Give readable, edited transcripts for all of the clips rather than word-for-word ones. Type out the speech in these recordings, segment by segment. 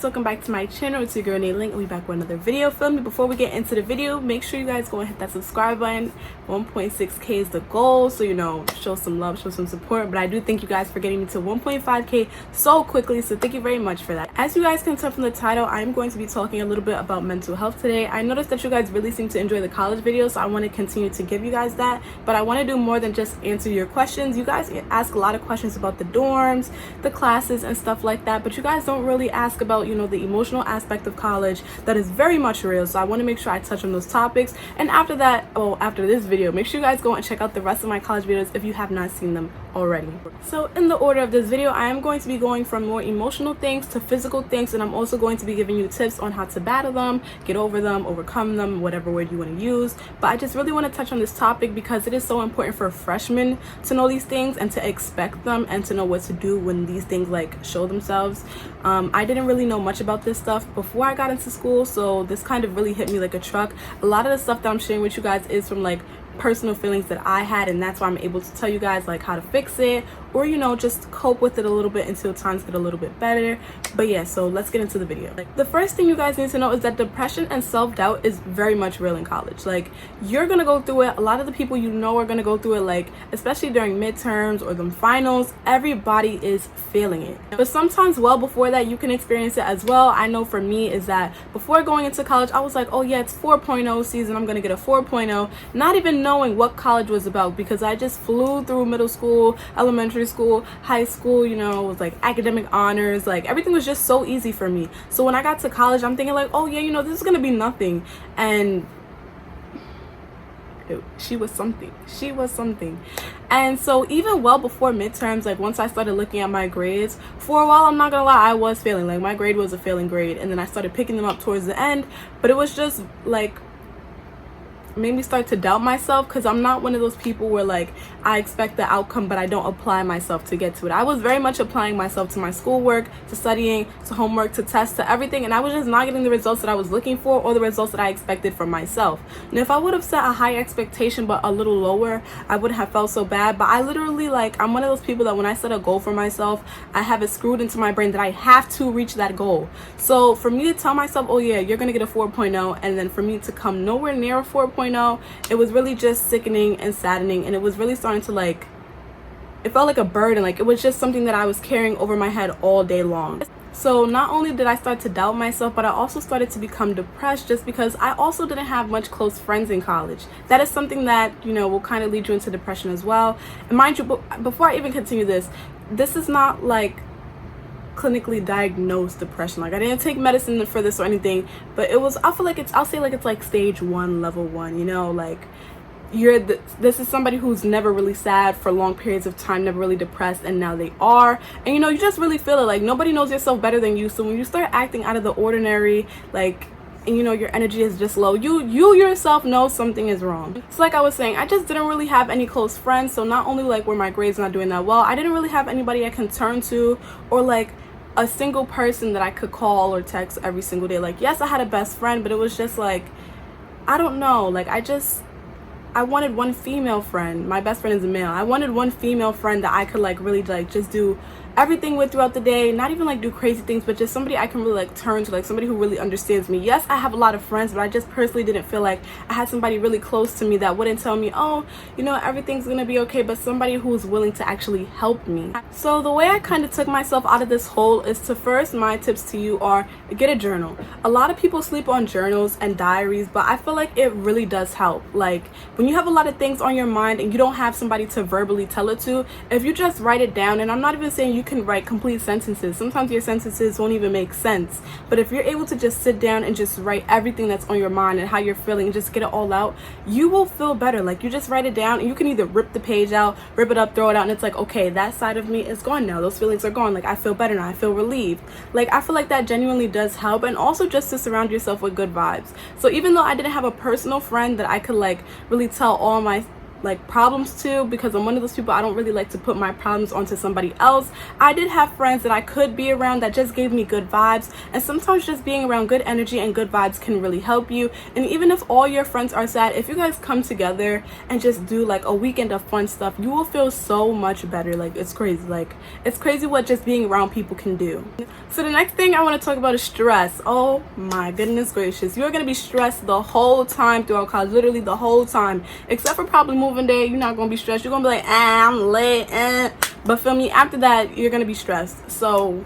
guys, welcome back to my channel. It's your girl LING, and we're back with another video. Before we get into the video, make sure you guys go and hit that subscribe button. 1.6k is the goal, so show some love, show some support. But I do thank you guys for getting me to 1.5k so quickly, so thank you very much for that. As you guys can tell from the title, I'm going to be talking a little bit about mental health today. I noticed that you guys really seem to enjoy the college videos, so I want to continue to give you guys that, but I want to do more than just answer your questions. You guys ask a lot of questions about the dorms, the classes, and stuff like that, but you guys don't really ask about the emotional aspect of college that is very much real. So I want to make sure I touch on those topics, and after that, after this video, make sure you guys go and check out the rest of my college videos if you have not seen them already. So in the order of this video, I am going to be going from more emotional things to physical things, and I'm also going to be giving you tips on how to battle them, get over them, overcome them, whatever word you want to use. But I just really want to touch on this topic because it is so important for freshmen to know these things and to expect them and to know what to do when these things show themselves. I didn't really know much about this stuff before I got into school, so this kind of really hit me like a truck. A lot of the stuff that I'm sharing with you guys is from personal feelings that I had, and that's why I'm able to tell you guys how to fix it, or just cope with it a little bit until times get a little bit better. But yeah, so let's get into the video. The first thing you guys need to know is that depression and self-doubt is very much real in college. You're gonna go through it. A lot of the people are gonna go through it, especially during midterms or the finals. Everybody is feeling it, but sometimes well before that you can experience it as well. I know for me is that before going into college, I was like, oh yeah, it's 4.0 season, I'm gonna get a 4.0, not even knowing what college was about, because I just flew through middle school, elementary school, high school. It was academic honors, everything was just so easy for me. So when I got to college, I'm thinking oh yeah, this is gonna be nothing, and she was something. And so even well before midterms, once I started looking at my grades, for a while, I'm not gonna lie, I was failing. My grade was a failing grade, and then I started picking them up towards the end, but it was just made me start to doubt myself, because I'm not one of those people where I expect the outcome but I don't apply myself to get to it. I was very much applying myself to my schoolwork, to studying, to homework, to tests, to everything, and I was just not getting the results that I was looking for or the results that I expected from myself. And if I would have set a high expectation but a little lower, I wouldn't have felt so bad. But I literally I'm one of those people that when I set a goal for myself, I have it screwed into my brain that I have to reach that goal. So for me to tell myself, oh yeah, you're gonna get a 4.0, and then for me to come nowhere near a 4.0, it was really just sickening and saddening, and it was really starting to it felt like a burden. It was just something that I was carrying over my head all day long. So not only did I start to doubt myself, but I also started to become depressed, just because I also didn't have much close friends in college. That is something that will kind of lead you into depression as well. And mind you, before I even continue this is not clinically diagnosed depression. I didn't take medicine for this or anything, but it was, I'll say it's stage 1, level 1. This is somebody who's never really sad for long periods of time, never really depressed, and now they are. And you just really feel it. Nobody knows yourself better than you. So when you start acting out of the ordinary, and your energy is just low, you yourself know something is wrong. So I was saying, I just didn't really have any close friends. So not only were my grades not doing that well, I didn't really have anybody I can turn to, or a single person that I could call or text every single day. Yes, I had a best friend, but it was just I don't know, I wanted one female friend. My best friend is a male. I wanted one female friend that I could really just do everything with throughout the day, not even do crazy things, but just somebody I can really turn to, somebody who really understands me. Yes, I have a lot of friends, but I just personally didn't feel I had somebody really close to me that wouldn't tell me, oh, everything's gonna be okay, but somebody who was willing to actually help me. So the way I kind of took myself out of this hole is to, first, my tips to you are get a journal. A lot of people sleep on journals and diaries, but I feel it really does help. When you have a lot of things on your mind and you don't have somebody to verbally tell it to, if you just write it down, and I'm not even saying you can write complete sentences, sometimes your sentences won't even make sense, but if you're able to just sit down and just write everything that's on your mind and how you're feeling and just get it all out, you will feel better. You just write it down, and you can either rip the page out, rip it up, throw it out, and it's okay, that side of me is gone now, those feelings are gone, I feel better now, I feel relieved. I feel that genuinely does help. And also just to surround yourself with good vibes. So even though I didn't have a personal friend that I could really tell all my like problems to, because I'm one of those people, I don't really like to put my problems onto somebody else. I did have friends that I could be around that just gave me good vibes, and sometimes just being around good energy and good vibes can really help you. And even if all your friends are sad, if you guys come together and just do like a weekend of fun stuff, you will feel so much better. Like, it's crazy. Like, it's crazy what just being around people can do. So the next thing I want to talk about is stress. Oh my goodness gracious, you're gonna be stressed the whole time throughout college, literally the whole time, except for probably moving day. You're not gonna be stressed. You're gonna be like, I'm late, but feel me, after that you're gonna be stressed, so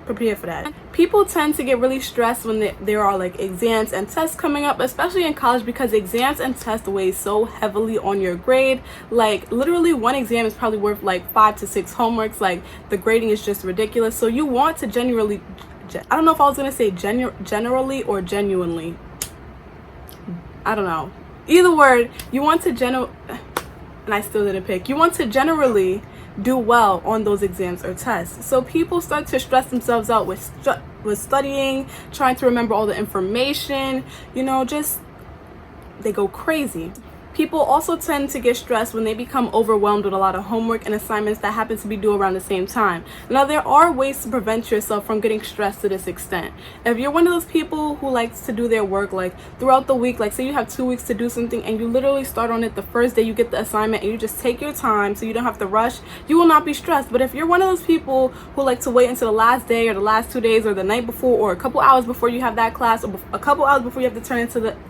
prepare for that. People tend to get really stressed when there are like exams and tests coming up, especially in college, because exams and tests weigh so heavily on your grade. Like, literally one exam is probably worth like 5 to 6 homeworks. Like, the grading is just ridiculous. So you want to generally, I don't know if I was gonna say generally or genuinely, I don't know, either word, you want to and I still didn't pick. You want to generally do well on those exams or tests. So people start to stress themselves out with studying, trying to remember all the information, you know, just they go crazy. People also tend to get stressed when they become overwhelmed with a lot of homework and assignments that happen to be due around the same time. Now, there are ways to prevent yourself from getting stressed to this extent. If you're one of those people who likes to do their work like throughout the week, like say you have 2 weeks to do something and you literally start on it the first day you get the assignment and you just take your time so you don't have to rush, you will not be stressed. But if you're one of those people who like to wait until the last day or the last 2 days or the night before or a couple hours before you have that class or a couple hours before you have to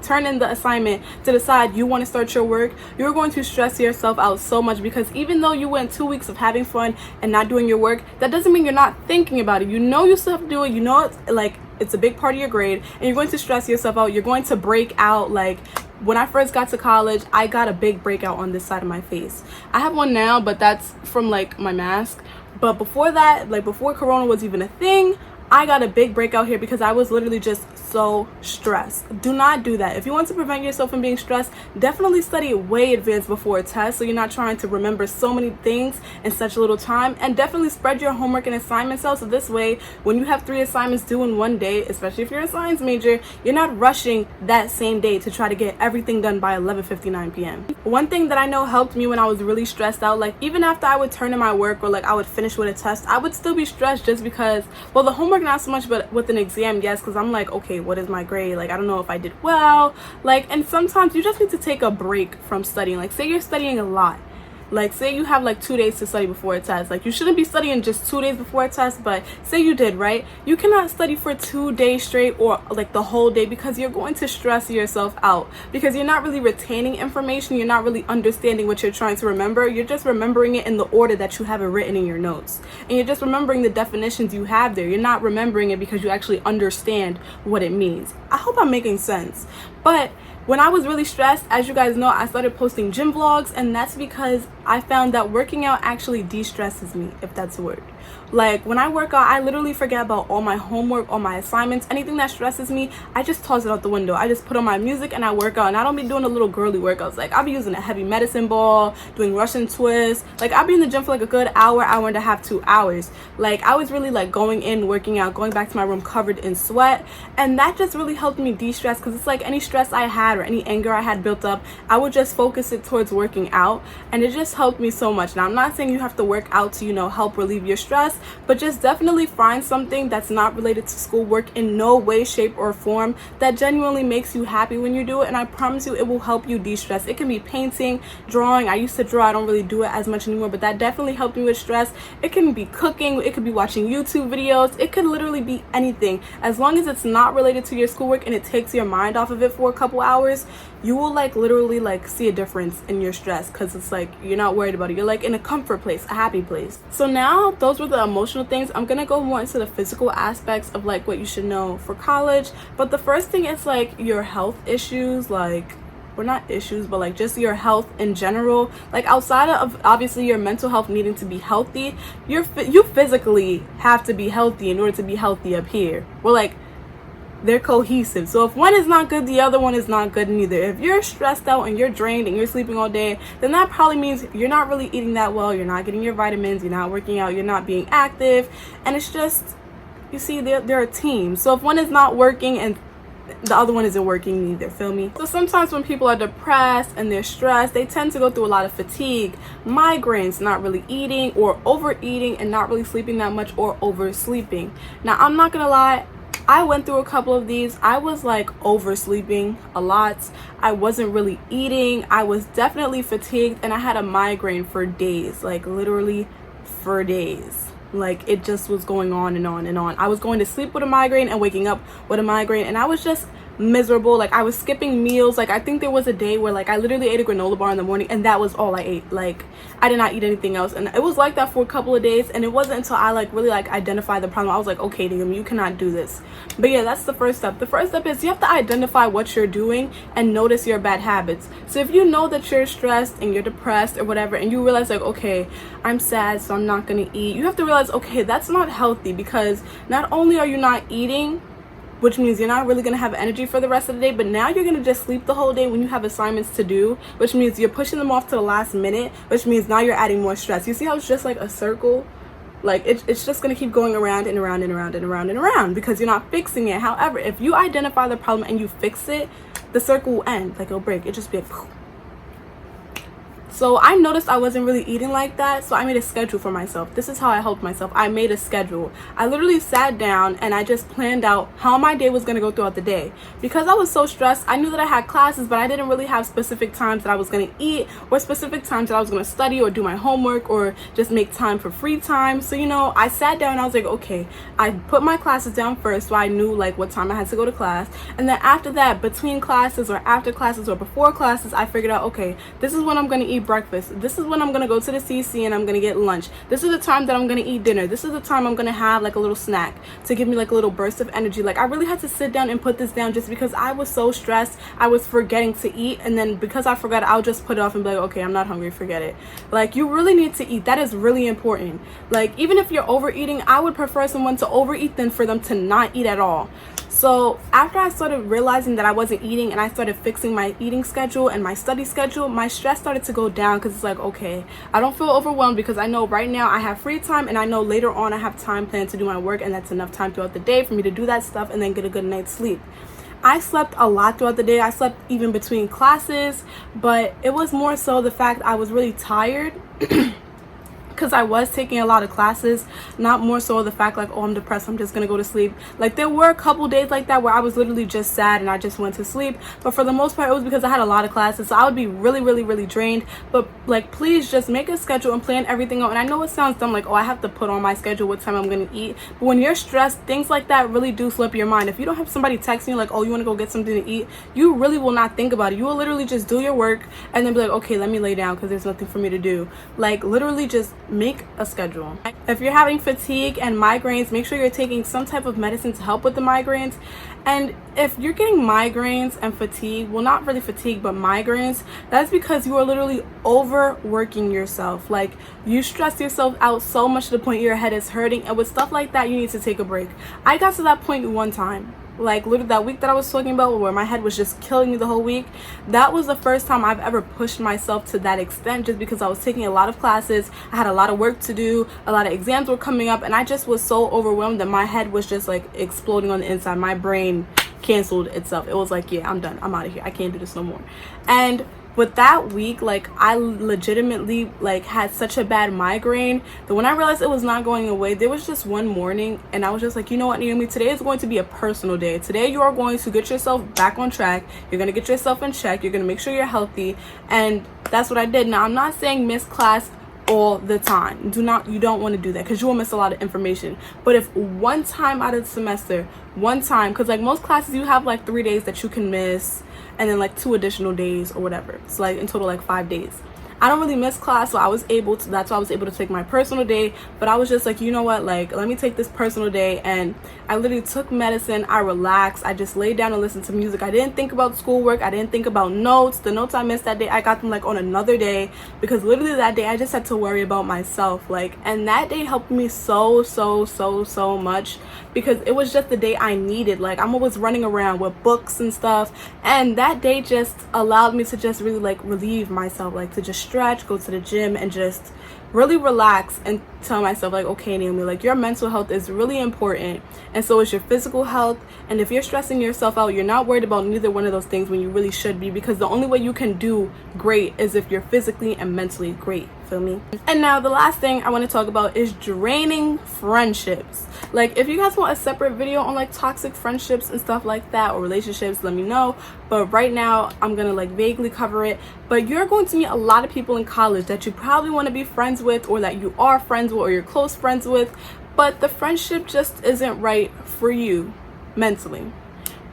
turn in the assignment to decide you want to start your work, you're going to stress yourself out so much, because even though you went 2 weeks of having fun and not doing your work, that doesn't mean you're not thinking about it. You know you still have to do it. You know it's like it's a big part of your grade, and you're going to stress yourself out. You're going to break out. Like, when I first got to college, I got a big breakout on this side of my face. I have one now, but that's from like my mask. But before that, like before Corona was even a thing, I got a big breakout here because I was literally just so stressed. Do not do that. If you want to prevent yourself from being stressed, definitely study way advanced before a test so you're not trying to remember so many things in such little time. And definitely spread your homework and assignments out, so this way when you have 3 assignments due in one day, especially if you're a science major, you're not rushing that same day to try to get everything done by 11:59 p.m. One thing that I know helped me when I was really stressed out, like even after I would turn in my work or like I would finish with a test, I would still be stressed just because, well, the homework not so much, but with an exam, yes, because I'm like, okay, what is my grade? Like, I don't know if I did well. Like, and sometimes you just need to take a break from studying. Like, say you're studying a lot. Like, say you have like 2 days to study before a test. Like, you shouldn't be studying just 2 days before a test, but say you did, right? You cannot study for 2 days straight or like the whole day, because you're going to stress yourself out, because you're not really retaining information. You're not really understanding what you're trying to remember. You're just remembering it in the order that you have it written in your notes, and you're just remembering the definitions you have there. You're not remembering it because you actually understand what it means. I hope I'm making sense. But when I was really stressed, as you guys know, I started posting gym vlogs, and that's because I found that working out actually de-stresses me, if that's a word. Like, when I work out, I literally forget about all my homework, all my assignments, anything that stresses me, I just toss it out the window. I just put on my music and I work out, and I don't be doing the little girly workouts. Like, I'll be using a heavy medicine ball, doing Russian twists. Like, I'll be in the gym for like a good hour and a half, 2 hours. Like, I was really like going in, working out, going back to my room covered in sweat, and that just really helped me de-stress, because it's like any stress I had or any anger I had built up, I would just focus it towards working out, and it just helped me so much. Now, I'm not saying you have to work out to, you know, help relieve your stress, but just definitely find something that's not related to schoolwork in no way, shape, or form that genuinely makes you happy when you do it, and I promise you it will help you de-stress. It can be painting, drawing. I used to draw. I don't really do it as much anymore, but that definitely helped me with stress. It can be cooking. It could be watching YouTube videos. It could literally be anything. As long as it's not related to your schoolwork and it takes your mind off of it for a couple hours, you will like literally like see a difference in your stress, because it's like you're not worried about it. You're like in a comfort place, a happy place. So now those were the emotional things. I'm gonna go more into the physical aspects of like what you should know for college. But the first thing is like your health issues, like, or not issues, but like just your health in general. Like, outside of obviously your mental health needing to be healthy, you physically have to be healthy in order to be healthy up here. We're like, they're cohesive. So if one is not good, the other one is not good neither. If you're stressed out and you're drained and you're sleeping all day, then that probably means you're not really eating that well, you're not getting your vitamins, you're not working out, you're not being active, and it's just, you see, they're a team. So if one is not working and the other one isn't working either, feel me? So sometimes when people are depressed and they're stressed, they tend to go through a lot of fatigue, migraines, not really eating, or overeating and not really sleeping that much, or oversleeping. Now, I'm not gonna lie, I went through a couple of these. I was like oversleeping a lot. I wasn't really eating. I was definitely fatigued, and I had a migraine for days, like literally for days. Like it just was going on and on and on. I was going to sleep with a migraine and waking up with a migraine, and I was just miserable. Like I was skipping meals. Like I think there was a day where like I literally ate a granola bar in the morning, and that was all I ate. Like I did not eat anything else, and it was like that for a couple of days. And it wasn't until I like really like identified the problem. I was like, okay, damn, you cannot do this. But yeah, that's the first step. The first step is you have to identify what you're doing and notice your bad habits. So if you know that you're stressed and you're depressed or whatever, and you realize like, okay, I'm sad, so I'm not gonna eat, you have to realize, okay, that's not healthy, because not only are you not eating, which means you're not really going to have energy for the rest of the day, but now you're going to just sleep the whole day when you have assignments to do, which means you're pushing them off to the last minute, which means now you're adding more stress. You see how it's just like a circle? Like it's just going to keep going around and around and around and around and around, because you're not fixing it. However, if you identify the problem and you fix it, the circle will end. Like it'll break. It'll just be like, poof. So I noticed I wasn't really eating like that, so I made a schedule for myself. This is how I helped myself. I made a schedule. I literally sat down and I just planned out how my day was going to go throughout the day. Because I was so stressed, I knew that I had classes, but I didn't really have specific times that I was going to eat, or specific times that I was going to study or do my homework, or just make time for free time. So, you know, I sat down and I was like, okay, I put my classes down first, so I knew like what time I had to go to class. And then after that, between classes or after classes or before classes, I figured out, okay, this is when I'm going to eat breakfast. This is when I'm gonna go to the CC and I'm gonna get lunch. This is the time that I'm gonna eat dinner. This is the time I'm gonna have like a little snack to give me like a little burst of energy. Like I really had to sit down and put this down, just because I was so stressed. I was forgetting to eat, and then because I forgot, I'll just put it off and be like, okay, I'm not hungry, forget it. Like you really need to eat. That is really important. Like even if you're overeating, I would prefer someone to overeat than for them to not eat at all. So after I started realizing that I wasn't eating, and I started fixing my eating schedule and my study schedule, my stress started to go down, because it's like, okay, I don't feel overwhelmed, because I know right now I have free time, and I know later on I have time planned to do my work, and that's enough time throughout the day for me to do that stuff and then get a good night's sleep. I slept a lot throughout the day. I slept even between classes, but it was more so the fact I was really tired because I was taking a lot of classes, not more so the fact like, oh, I'm depressed, I'm just gonna go to sleep. Like there were a couple days like that where I was literally just sad and I just went to sleep, but for the most part it was because I had a lot of classes, so I would be really drained. But like, please just make a schedule and plan everything out. And I know it sounds dumb, like, oh, I have to put on my schedule what time I'm gonna eat, but when you're stressed, things like that really do slip your mind. If you don't have somebody texting you like, oh, you want to go get something to eat, you really will not think about it. You will literally just do your work and then be like, okay, let me lay down because there's nothing for me to do. Like literally just make a schedule. If you're having fatigue and migraines, make sure you're taking some type of medicine to help with the migraines. And if you're getting migraines and fatigue, well, not really fatigue, but migraines, that's because you are literally overworking yourself. Like you stress yourself out so much to the point your head is hurting, and with stuff like that, you need to take a break. I got to that point one time. Like literally that week that I was talking about where my head was just killing me the whole week, that was the first time I've ever pushed myself to that extent, just because I was taking a lot of classes, I had a lot of work to do, a lot of exams were coming up, and I just was so overwhelmed that my head was just like exploding on the inside. My brain canceled itself. It was like, yeah, I'm done, I'm out of here, I can't do this no more. And with that week, like I legitimately like had such a bad migraine that when I realized it was not going away, there was just one morning and I was just like, you know what, Naomi, today is going to be a personal day. Today you are going to get yourself back on track. You're going to get yourself in check. You're going to make sure you're healthy. And that's what I did. Now, I'm not saying miss class all the time. You don't want to do that, because you will miss a lot of information. But if one time out of the semester, one time, because like most classes you have like 3 days that you can miss, and then like 2 additional days or whatever. It's like in total like 5 days. I don't really miss class, so that's why I was able to take my personal day. But I was just like, you know what, like let me take this personal day. And I literally took medicine, I relaxed, I just laid down and listened to music. I didn't think about schoolwork, I didn't think about notes. The notes I missed that day, I got them like on another day, because literally that day I just had to worry about myself. Like, and that day helped me so much, because it was just the day I needed. Like, I'm always running around with books and stuff, and that day just allowed me to just really like relieve myself, like to just stretch, go to the gym, and just really relax and tell myself like, okay, Naomi, like your mental health is really important, and so is your physical health. And if you're stressing yourself out, you're not worried about neither one of those things when you really should be, because the only way you can do great is if you're physically and mentally great. Feel me? And now the last thing I want to talk about is draining friendships. Like, if you guys want a separate video on like toxic friendships and stuff like that, or relationships, let me know. But right now I'm gonna like vaguely cover it. But you're going to meet a lot of people in college that you probably want to be friends with, or that you are friends with, or you're close friends with, but the friendship just isn't right for you mentally,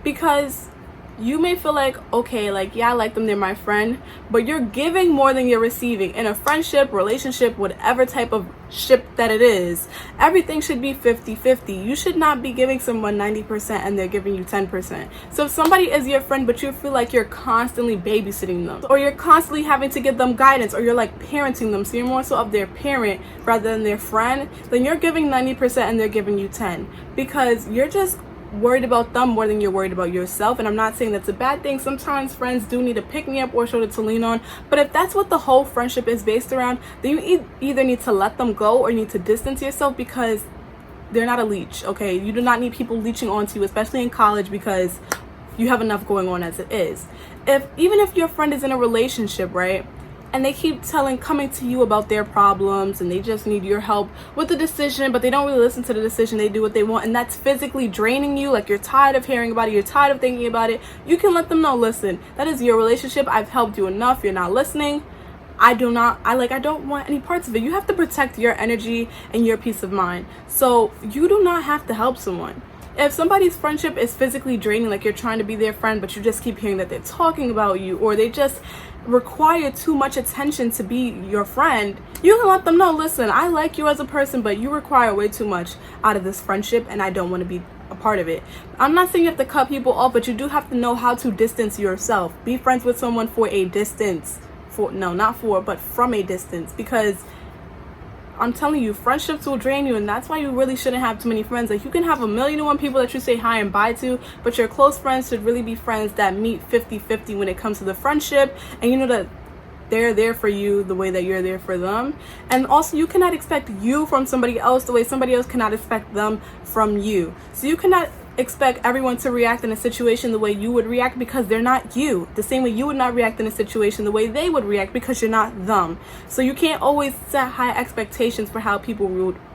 because you may feel like, okay, like, yeah, I like them, they're my friend, but you're giving more than you're receiving. In a friendship, relationship, whatever type of ship that it is, everything should be 50-50. You should not be giving someone 90% and they're giving you 10%. So if somebody is your friend, but you feel like you're constantly babysitting them, or you're constantly having to give them guidance, or you're like parenting them, so you're more so of their parent rather than their friend, then you're giving 90% and they're giving you 10, because you're just worried about them more than you're worried about yourself. And I'm not saying that's a bad thing. Sometimes friends do need to pick me up or shoulder to lean on, but if that's what the whole friendship is based around, then you either need to let them go or you need to distance yourself, because they're not a leech. Okay, you do not need people leeching onto you, especially in college, because you have enough going on as it is. Even if your friend is in a relationship, right, and they keep coming to you about their problems, and they just need your help with the decision, but they don't really listen to the decision, they do what they want, and that's physically draining you, like you're tired of hearing about it, you're tired of thinking about it, you can let them know, listen, that is your relationship, I've helped you enough, you're not listening, I don't want any parts of it. You have to protect your energy and your peace of mind, so you do not have to help someone. If somebody's friendship is physically draining, like you're trying to be their friend, but you just keep hearing that they're talking about you, or they just require too much attention to be your friend, you can let them know, listen, I like you as a person, but you require way too much out of this friendship, and I don't want to be a part of it. I'm not saying you have to cut people off, but you do have to know how to distance yourself. Be friends with someone for a distance. But from a distance, because I'm telling you, friendships will drain you, and that's why you really shouldn't have too many friends. Like, you can have 1,000,001 people that you say hi and bye to, but your close friends should really be friends that meet 50-50 when it comes to the friendship, and you know that they're there for you the way that you're there for them. And also, you cannot expect you from somebody else the way somebody else cannot expect them from you. So you cannot expect everyone to react in a situation the way you would react, because they're not you. The same way you would not react in a situation the way they would react, because you're not them. So you can't always set high expectations for how people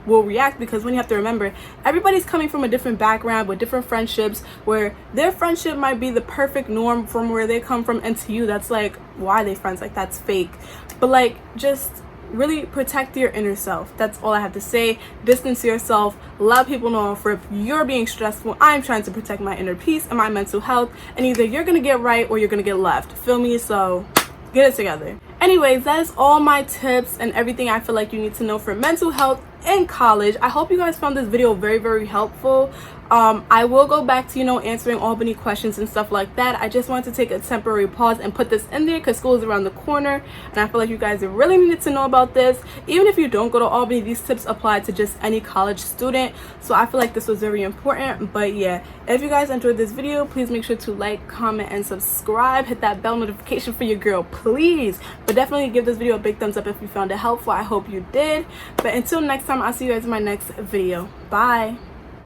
will react, because when you have to remember, everybody's coming from a different background with different friendships, where their friendship might be the perfect norm from where they come from, and to you that's like, why are they friends? Like, that's fake. But like, just really protect your inner self. That's all I have to say. Distance yourself. Let people know if you're being stressful, I'm trying to protect my inner peace and my mental health, and either you're gonna get right or you're gonna get left. Feel me? So get it together. Anyways, that is all my tips and everything I feel like you need to know for mental health in college. I hope you guys found this video very, very helpful. I will go back to, answering Albany questions and stuff like that. I just wanted to take a temporary pause and put this in there because school is around the corner, and I feel like you guys really needed to know about this. Even if you don't go to Albany, these tips apply to just any college student, so I feel like this was very important. But yeah, if you guys enjoyed this video, please make sure to like, comment, and subscribe. Hit that bell notification for your girl, please. But definitely give this video a big thumbs up if you found it helpful. I hope you did. But until next time, I'll see you guys in my next video. Bye.